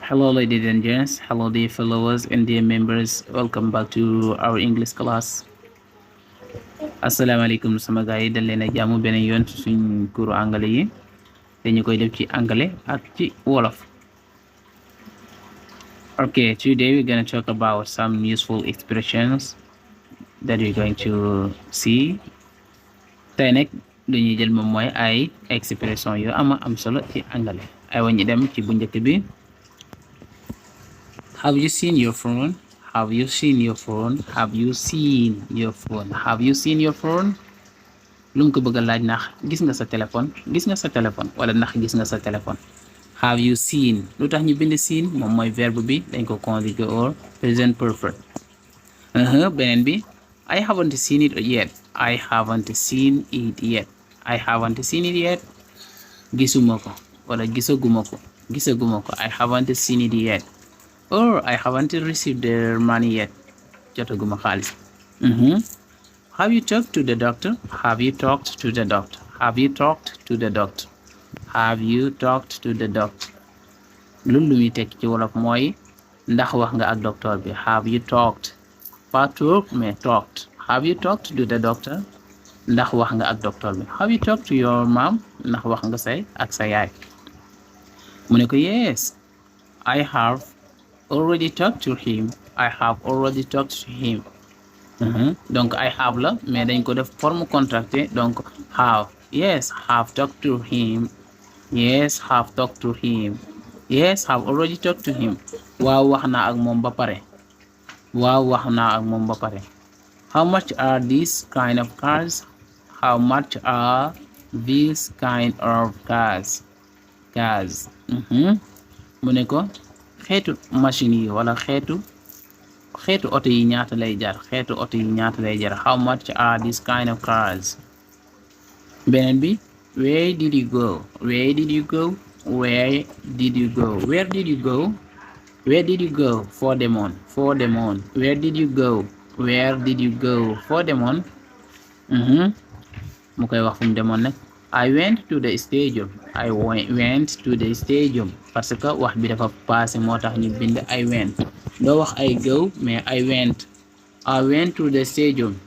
Hello, ladies and gents. Hello, dear followers and dear members. Welcome back to our English class. Asalaamaaleykum sama gars yi dal leen a jàmm beneen yoon ci suñ cours anglais yi te ñu koy def ci anglais ak ci wolof. Okay, today we're going to talk about some useful expressions that you're going to see. Tey nag dañuy jël moom mooy ay expression yu am solo ci anglais. Ay wa ñu dem ci bu njëkk bi. Have you seen your phone? Have you seen your phone? Have you seen your phone? Have you seen your phone? Lu mu ko bëgg a laaj ndax gis nga sa téléphone wala ndax gis nga sa téléphone. Have you seen lu tax ñu bind seen moom mooy verbe bi dañ ko conjuguer or present perfect. Beneen bi I haven't seen it yet. I haven't seen it yet. I haven't seen it yet. Gisuma ko wala gisaguma ko. I haven't seen it yet. Or I haven't received the money yet. Jotaguma xaalis. Have you talked to the doctor? Have you talked to the doctor? Have you talked to the doctor? Have you talked to the doctor? Loolu lu muy tekki ci wolof mooy ndax wax nga ak docteur bi. Have you talked? Pas talk mais talked. Have you talked to the doctor? Ndax wax nga ak docteur bi. Have you talked to your mom? Ndax wax nga ak sa yaay. Mu ne ko yes, I have already talked to him. I have already talked to him. Donc I have la mais dañ ko def forme contractée donc have. Yes, have talked to him. Yes, have talked to him. Yes, have already talked to him. Waaw wax naa ak moom ba pare. How much are these kind of cars? How much are these kind of cars? Mu ne ko xeetu machine yi wala xeetu oto yi ñaata lay jar. How much are these kind of cars? Beneen bi where did you go? Where did you go for the month? Where did you go for the month? Mu koy wax fu mu demoon nag. I went to the stadium. Parce que wax bi dafa passé moo tax ñu bind I went. Doo wax I go mais I went to the stadium.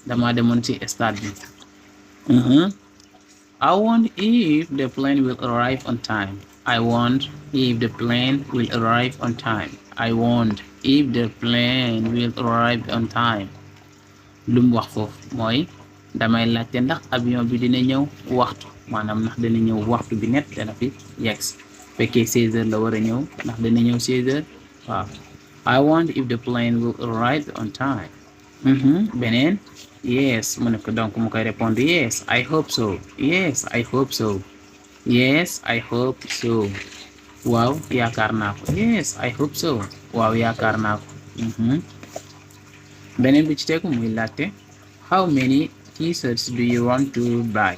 Dama demoon ci stade bi. I wonder if the plane will arrive on time. Lu mu wax foofu mooy damay laajte ndax avion bi dina ñëw waxtu maanaam ndax dina ñëw waxtu bi net dana fi yegsi fekkee 16h la war a ñëw ndax dina ñëw 16h waaw. I wonder if the plane will arrive on time. Beneen yes mu ne ko donc mu koy répondre yes I hope so. Waaw yaakaar naa ko. Yes I hope so. Waaw yaakaar naa ko. Beneen bi ci tegu muy laajte how many t-shirts do you want to buy?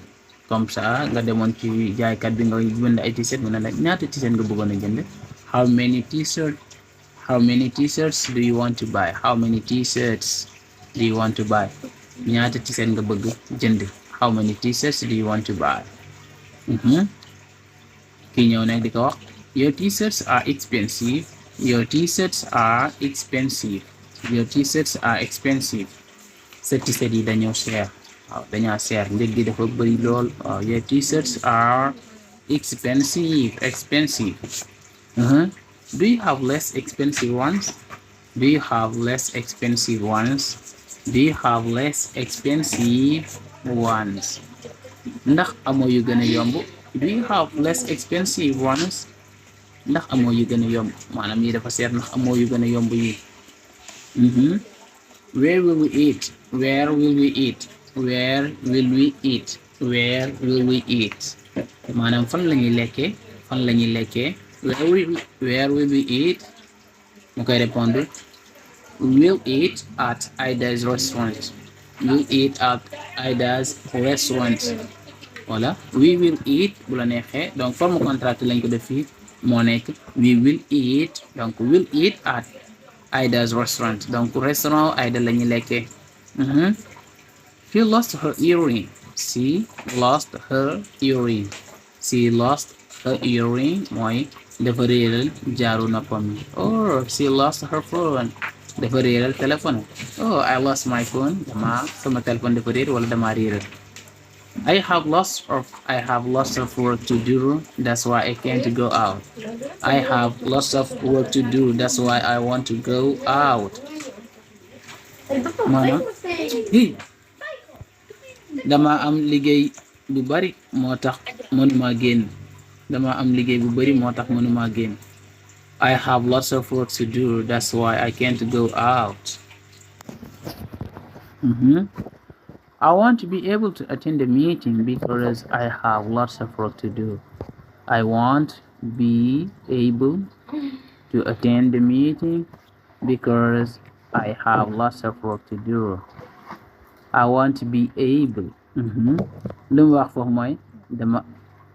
Comme ça nga demoon ci jaaykat bi nga jënd ay t-shirt mu ne la ñaata t-shirt nga bëggoon a jënd. How many t-shirts do you want to buy? Ñaata t-shirt nga bëgg jënd. How many t-shirts do you want to buy? Kii ñëw nag di ko wax your t-shirts are expensive. Sa t-shirt yi dañoo cher. Waaw dañoo cher njëg gi dafa bëri lool. Waaw your t-shirts are expensive. Do you have less expensive ones? Ndax amoo yu gën a yomb. Do you have less expensive ones? Ndax amoo yu gën a yomb maanaam yi dafa seer ndax amoo yu gën a yomb yi. Where will we eat? Maanaam fan la ñuy lekkee. Where will we eat? Mu koy répondre we'll eat at Ida's restaurant. Voilà we will eat bu la neexee donc forme contractée lañ ko def fii moo nekk we will eat donc will eat at Ida's restaurant donc restaurant Ida la ñuy lekkee. She lost her earring. her earring mooy dafa réeral jaaru noppam yi. Or she lost her phone. Dafa réeral téléphone. Oh, I lost my phone. Sama téléphone dafa réer wala dama réeral. I have lots of work to do. That's why I can't go out. I have lots of work to do. That's why I want to go out. Maanaam dama am liggéey bu bari moo tax mënuma génn. Dama am liggéey bu bari moo tax mënuma génn. I have lots of work to do. That's why I can't go out. I want to be able to attend the meeting because I have lots of work to do. I want to be able to attend the meeting because I have lots of work to do. I want to be able. Lu mu wax foofu mooy duma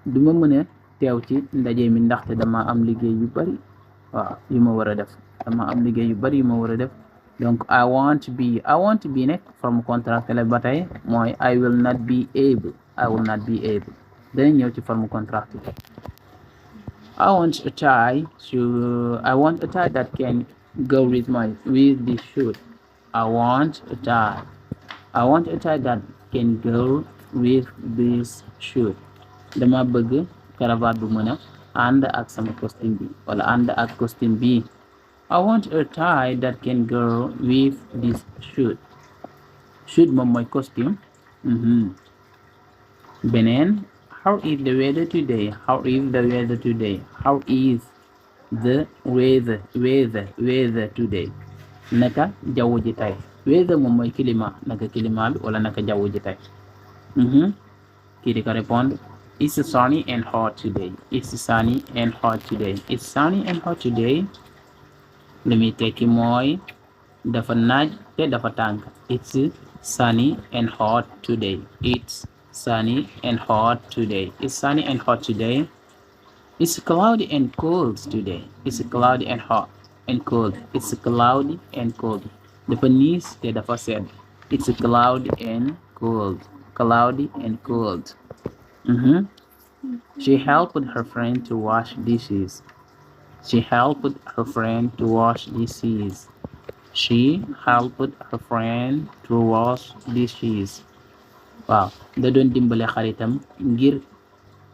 mën a teew ci ndaje mi ndaxte dama am liggéey yu bari yu ma war a def. Dama am liggéey yu bari yu ma war a def. Donc I want to be nekk forme contractée la ba tey mooy I will not be able. Dana ñëw ci forme contractée. I want a tie that can go with this shirt. I want a tie that can go with this shirt. Dama bëgg cravate bu mën a ànd ak sama costume bi wala ànd ak costume bi. I want a tie that can go with this shirt. Shirt moom mooy costume. Beneen, how is the weather today? How is the weather today? Naka jaww ji tey. Weather moom mooy climat. Naka climat bi wala naka jaww ji tey. Kii di ko répondre, it's sunny and hot today. It's sunny and hot today. Li muy tekki mooy dafa naaj te dafa tàng. It's sunny and hot today. It's cloudy and cold today. It's cloudy and hot and cold. Dafa niis te dafa sedd. It's cloudy and cold. She helped her friend to wash dishes. She helped her friend to wash dishes. Waaw, da doon dimbale xaritam ngir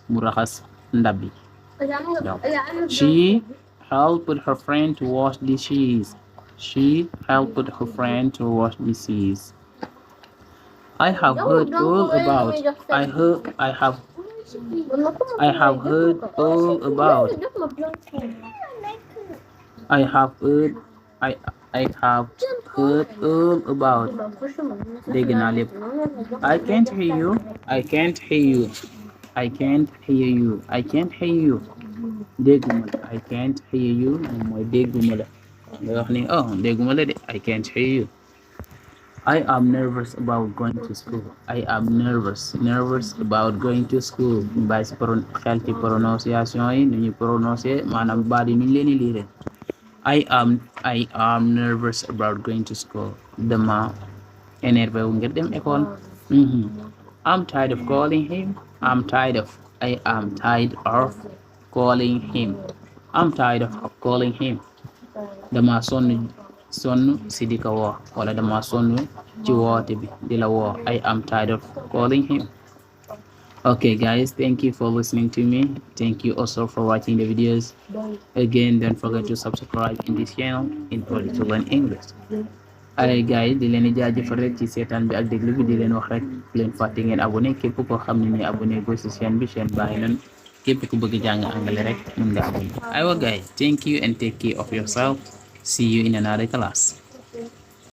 mu raxas ndab yi. She helped her friend to wash dishes. I have heard all about. I have heard all about. Dégg naa lépp. I can't hear you. Dégguma la. I can't hear you moom mooy dégguma la. Nga wax ni dégguma la de. I can't hear you. I am nervous about going to school. Ñu bàyyi si xel ci prononciation yi nu ñuy prononcer maanaam baat yi nu ñu leen di liire. I am nervous about going to school. Dama énervé wu ngir dem école. I'm tired of calling him. I am tired of calling him. Dama sonn si di ko woo wala dama sonn ci woote bi di la woo. I am tired of calling him. Okay guys, thank you for listening to me. Thank you also for watching the videos. Again, don't forget to subscribe in this channel in order to learn English. Alright guys, di leen di jaajëfal rek ci seetaan bi ak déglu bi, di leen wax rek leen fàtte ngeen abonné. Képp koo xam ne ni abonné go ci chaîne bi, chaîne baa ngi noonu. Képp ku bëgg jàng anglais rek mën nga abonné. Aywa guys, thank you and take care of yourself. See you in another class.